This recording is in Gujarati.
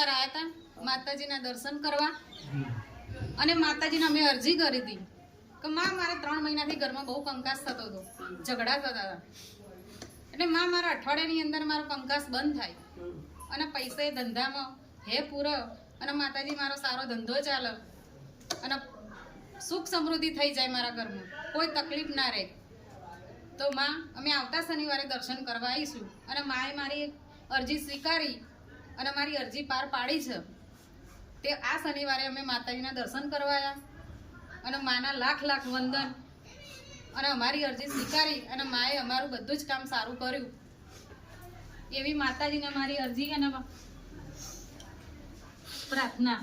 શનિવાર આવ્યા હતા માતાજીના દર્શન કરવા અને માતાજીને અમે અરજી કરી હતી કે માં મારે 3 મહિનાથી ઘરમાં બહુ કંકાસ થતો હતો, ઝઘડા થતા હતા, એટલે માં મારા અઠવાડિયાની અંદર મારો કંકાસ બંધ થાય અને પૈસે ધંધામાં હે પૂરો અને માતાજી મારો સારો ધંધો ચાલે અને સુખ સમૃદ્ધિ થઈ જાય મારા ઘરમાં, કોઈ તકલીફ ના રહે. તો માં અમે આવતા શનિવારે દર્શન કરવા આવીશું અને માએ મારી અરજી સ્વીકારી અને મારી અરજી પાર પાડી છે. તે આ શનિવારે અમે માતાજીના દર્શન કરવા આવ્યા અને માના લાખ લાખ વંદન અને અમારી અરજી સ્વીકારી અને માએ અમારું બધું જ કામ સારું કર્યું. એવી માતાજીને મારી અરજી અને પ્રાર્થના.